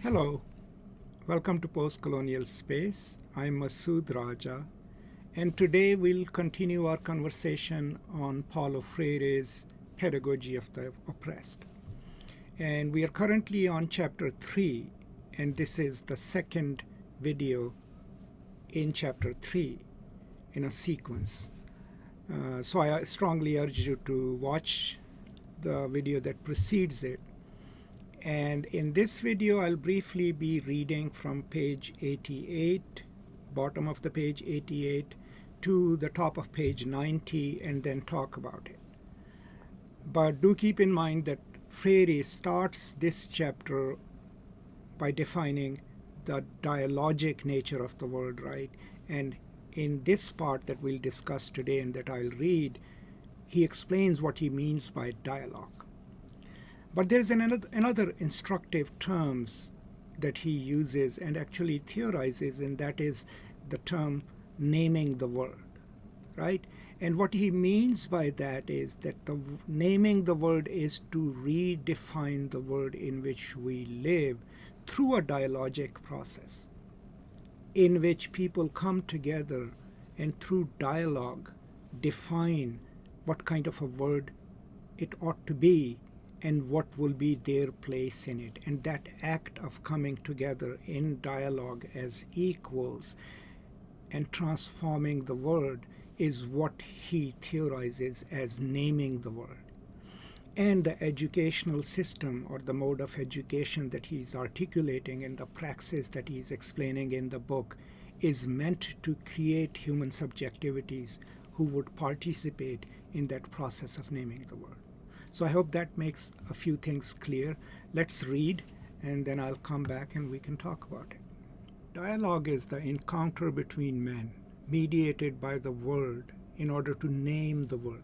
Hello, welcome to Post Colonial Space. I'm Masood Raja, and today we'll continue our conversation on Paulo Freire's Pedagogy of the Oppressed. And we are currently on chapter 3, and this is the second video in chapter 3 in a sequence. So I strongly urge you to watch the video that precedes it. And in this video, I'll briefly be reading from page 88, bottom of the page 88, to the top of page 90, and then talk about it. But do keep in mind that Freire starts this chapter by defining the dialogic nature of the world, right? And in this part that we'll discuss today and that I'll read, he explains what he means by dialogue. But there's another instructive terms that he uses and actually theorizes, and that is the term naming the world, right? And what he means by that is that naming the world is to redefine the world in which we live through a dialogic process in which people come together and through dialogue define what kind of a world it ought to be and what will be their place in it. And that act of coming together in dialogue as equals and transforming the world is what he theorizes as naming the world. And the educational system or the mode of education that he's articulating and the praxis that he's explaining in the book is meant to create human subjectivities who would participate in that process of naming the world. So I hope that makes a few things clear. Let's read, and then I'll come back and we can talk about it. Dialogue is the encounter between men, mediated by the word in order to name the world.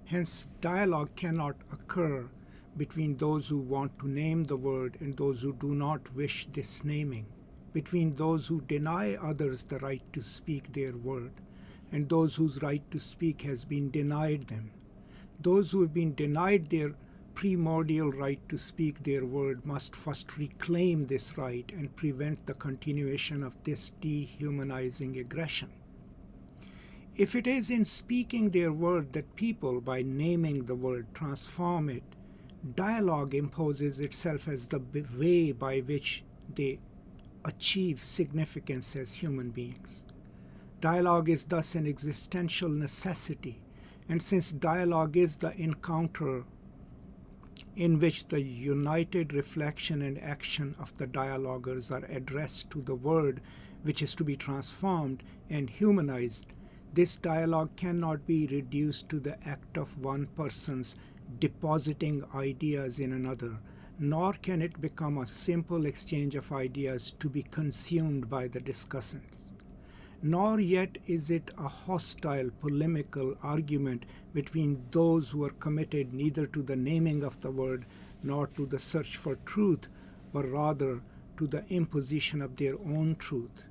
Hence, dialogue cannot occur between those who want to name the word and those who do not wish this naming, between those who deny others the right to speak their word and those whose right to speak has been denied them. Those who have been denied their primordial right to speak their word must first reclaim this right and prevent the continuation of this dehumanizing aggression. If it is in speaking their word that people, by naming the word, transform it, dialogue imposes itself as the way by which they achieve significance as human beings. Dialogue is thus an existential necessity. And since dialogue is the encounter in which the united reflection and action of the dialoguers are addressed to the word which is to be transformed and humanized, this dialogue cannot be reduced to the act of one person's depositing ideas in another, nor can it become a simple exchange of ideas to be consumed by the discussants. Nor yet is it a hostile polemical argument between those who are committed neither to the naming of the word nor to the search for truth, but rather to the imposition of their own truth.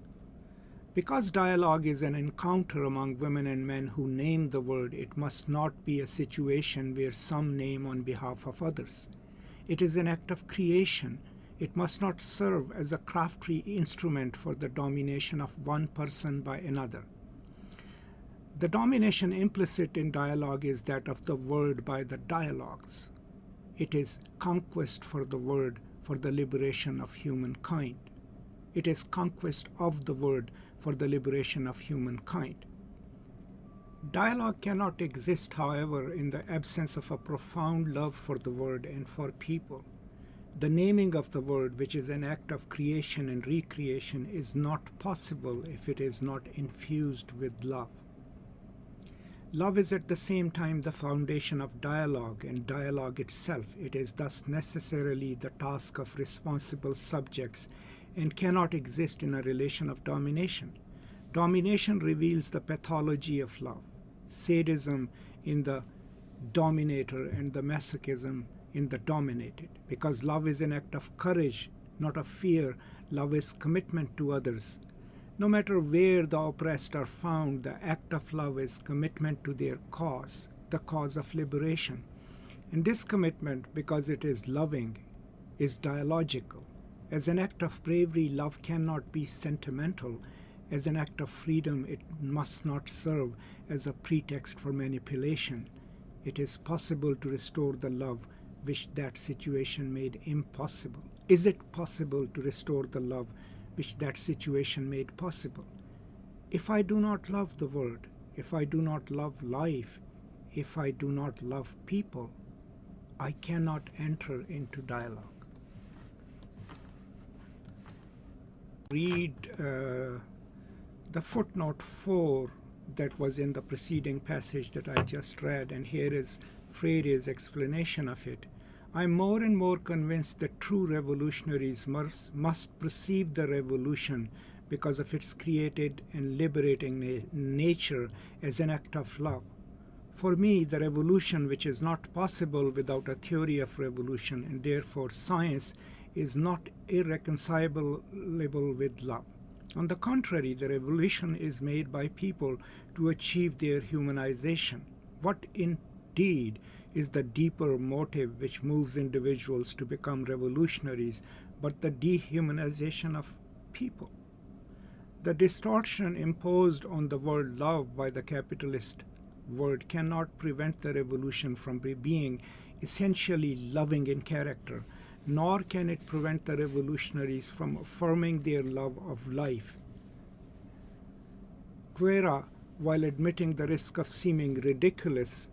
Because dialogue is an encounter among women and men who name the word, it must not be a situation where some name on behalf of others. It is an act of creation. It must not serve as a crafty instrument for the domination of one person by another. The domination implicit in dialogue is that of the word by the dialogues. It is conquest for the word for the liberation of humankind. It is conquest of the word for the liberation of humankind. Dialogue cannot exist, however, in the absence of a profound love for the word and for people. The naming of the word, which is an act of creation and recreation, is not possible if it is not infused with love. Love is at the same time the foundation of dialogue and dialogue itself. It is thus necessarily the task of responsible subjects and cannot exist in a relation of domination. Domination reveals the pathology of love, sadism in the dominator and the masochism in the dominated. Because love is an act of courage, not of fear. Love is commitment to others. No matter where the oppressed are found, the act of love is commitment to their cause, the cause of liberation. And this commitment, because it is loving, is dialogical. As an act of bravery, love cannot be sentimental. As an act of freedom, it must not serve as a pretext for manipulation. It is possible to restore the love which that situation made impossible. Is it possible to restore the love which that situation made possible? If I do not love the world, if I do not love life, if I do not love people, I cannot enter into dialogue. Read the footnote 4 that was in the preceding passage that I just read, and here is Freire's explanation of it. I'm more and more convinced that true revolutionaries must perceive the revolution because of its created and liberating nature as an act of love. For me, the revolution, which is not possible without a theory of revolution, and therefore science, is not irreconcilable with love. On the contrary, the revolution is made by people to achieve their humanization. What indeed is the deeper motive which moves individuals to become revolutionaries but the dehumanization of people? The distortion imposed on the word love by the capitalist word cannot prevent the revolution from being essentially loving in character, nor can it prevent the revolutionaries from affirming their love of life. Guerra, while admitting the risk of seeming ridiculous,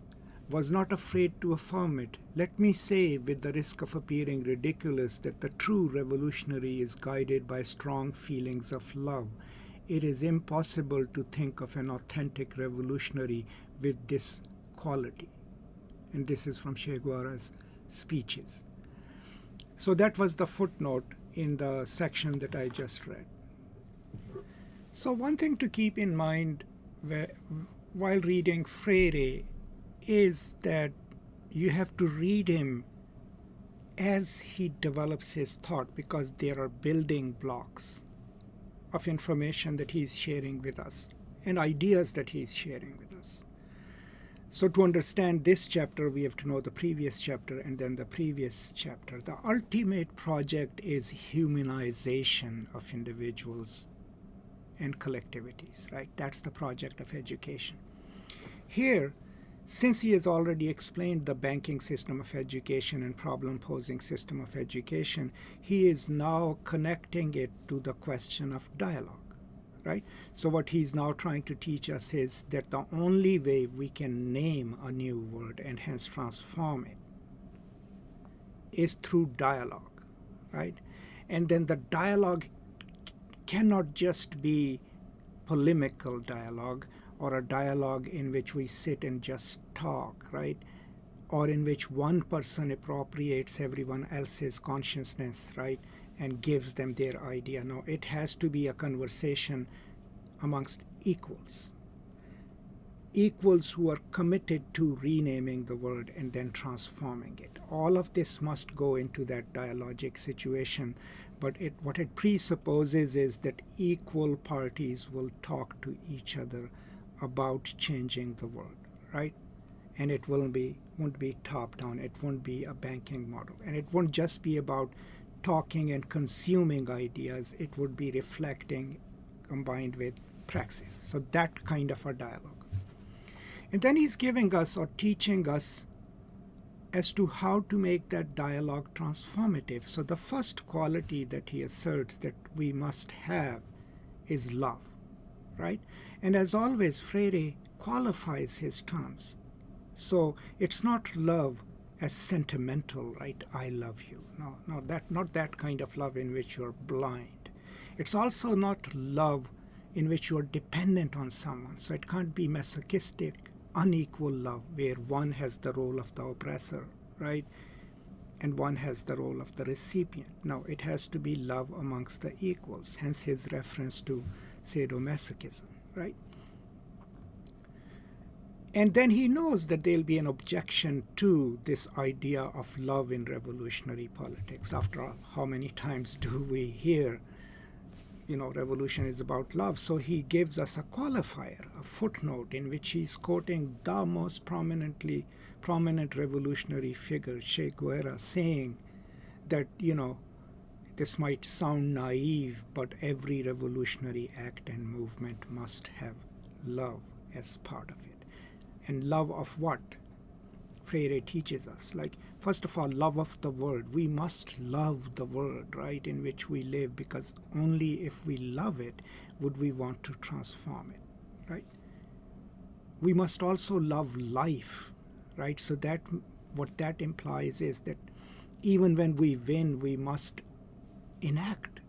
was not afraid to affirm it. Let me say, with the risk of appearing ridiculous, that the true revolutionary is guided by strong feelings of love. It is impossible to think of an authentic revolutionary with this quality. And this is from Che Guevara's speeches. So that was the footnote in the section that I just read. So one thing to keep in mind while reading Freire is that you have to read him as he develops his thought, because there are building blocks of information that he's sharing with us and ideas that he's sharing with us. So to understand this chapter, we have to know the previous chapter and then the previous chapter. The ultimate project is humanization of individuals and collectivities, right? That's the project of education. Here, since he has already explained the banking system of education and problem-posing system of education, he is now connecting it to the question of dialogue. Right? So what he's now trying to teach us is that the only way we can name a new word and hence transform it is through dialogue, right? And then the dialogue cannot just be polemical dialogue or a dialogue in which we sit and just talk, right? Or in which one person appropriates everyone else's consciousness, right? And gives them their idea. No, it has to be a conversation amongst equals. Equals who are committed to renaming the word and then transforming it. All of this must go into that dialogic situation, but what it presupposes is that equal parties will talk to each other about changing the world, right? And it won't be top-down. It won't be a banking model. And it won't just be about talking and consuming ideas. It would be reflecting combined with praxis. So that kind of a dialogue. And then he's giving us or teaching us as to how to make that dialogue transformative. So the first quality that he asserts that we must have is love, right? And as always, Freire qualifies his terms. So it's not love as sentimental, right? I love you. No, not that kind of love in which you're blind. It's also not love in which you're dependent on someone. So it can't be masochistic, unequal love where one has the role of the oppressor, right? And one has the role of the recipient. No, it has to be love amongst the equals, hence his reference to sadomasochism, right? And then he knows that there'll be an objection to this idea of love in revolutionary politics. After all, how many times do we hear, revolution is about love? So he gives us a qualifier, a footnote, in which he's quoting the most prominent revolutionary figure, Che Guevara, saying that, This might sound naive, but every revolutionary act and movement must have love as part of it. And love of what? Freire teaches us. Like, first of all, love of the world. We must love the world, right, in which we live, because only if we love it would we want to transform it, right? We must also love life, right? So that what that implies is that even when we win, we must enact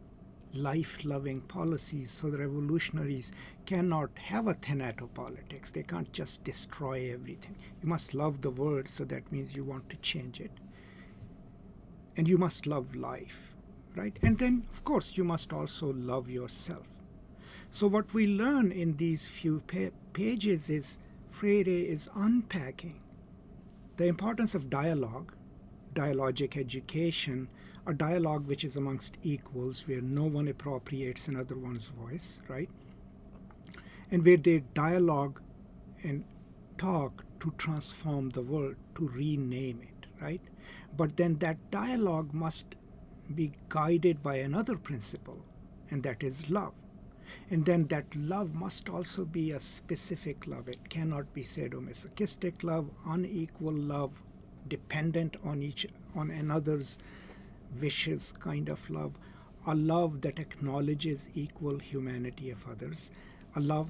life-loving policies. So the revolutionaries cannot have a thanatopolitics. They can't just destroy everything. You must love the world, so that means you want to change it. And you must love life, right? And then, of course, you must also love yourself. So what we learn in these few pages is Freire is unpacking the importance of dialogue, dialogic education, a dialogue which is amongst equals, where no one appropriates another one's voice, right? And where they dialogue and talk to transform the world, to rename it, right? But then that dialogue must be guided by another principle, and that is love. And then that love must also be a specific love. It cannot be sadomasochistic love, unequal love, dependent on another's wishes kind of love, a love that acknowledges equal humanity of others, a love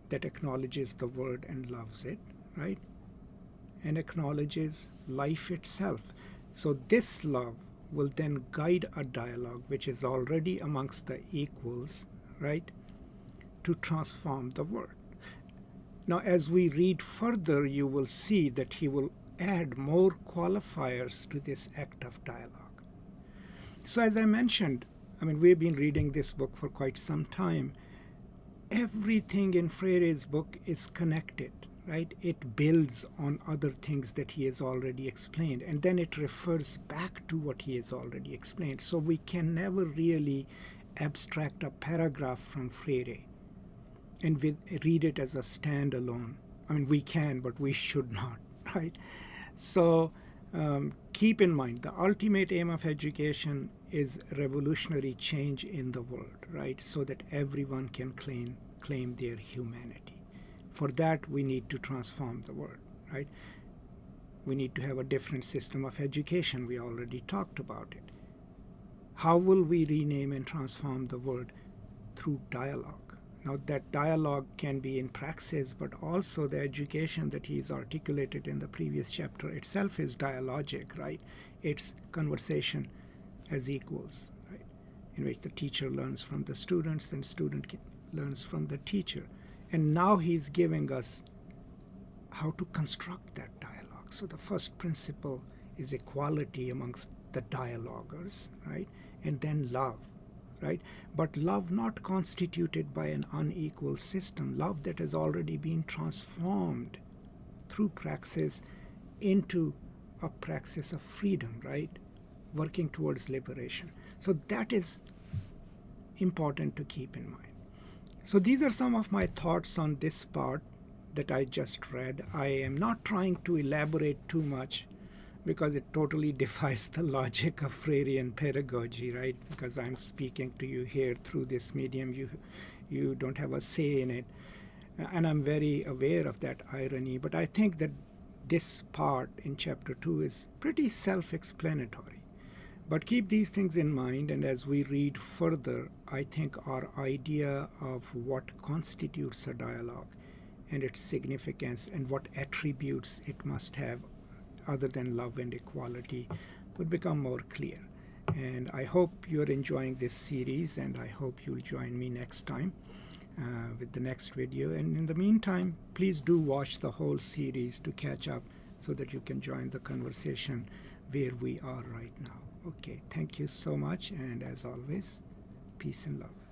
that acknowledges the world and loves it, right? And acknowledges life itself. So this love will then guide a dialogue which is already amongst the equals, right, to transform the world. Now, as we read further, you will see that he will add more qualifiers to this act of dialogue. So as I mentioned, we've been reading this book for quite some time. Everything in Freire's book is connected, right? It builds on other things that he has already explained, and then it refers back to what he has already explained. So we can never really abstract a paragraph from Freire and read it as a standalone. We can, but we should not, right? So keep in mind, the ultimate aim of education is revolutionary change in the world, right? So that everyone can claim their humanity. For that, we need to transform the world, right? We need to have a different system of education. We already talked about it. How will we rename and transform the world? Through dialogue. Now, that dialogue can be in praxis, but also the education that he's articulated in the previous chapter itself is dialogic, right? It's conversation as equals, right? In which the teacher learns from the students and student learns from the teacher. And now he's giving us how to construct that dialogue. So the first principle is equality amongst the dialoguers, right? And then love, right? But love not constituted by an unequal system, love that has already been transformed through praxis into a praxis of freedom, right? Working towards liberation. So that is important to keep in mind. So these are some of my thoughts on this part that I just read. I am not trying to elaborate too much because it totally defies the logic of Freirean pedagogy, right? Because I'm speaking to you here through this medium. You don't have a say in it. And I'm very aware of that irony. But I think that this part in chapter 2 is pretty self-explanatory. But keep these things in mind, and as we read further, I think our idea of what constitutes a dialogue and its significance and what attributes it must have other than love and equality would become more clear. And I hope you're enjoying this series, and I hope you'll join me next time with the next video. And in the meantime, please do watch the whole series to catch up so that you can join the conversation where we are right now. Okay, thank you so much, and as always, peace and love.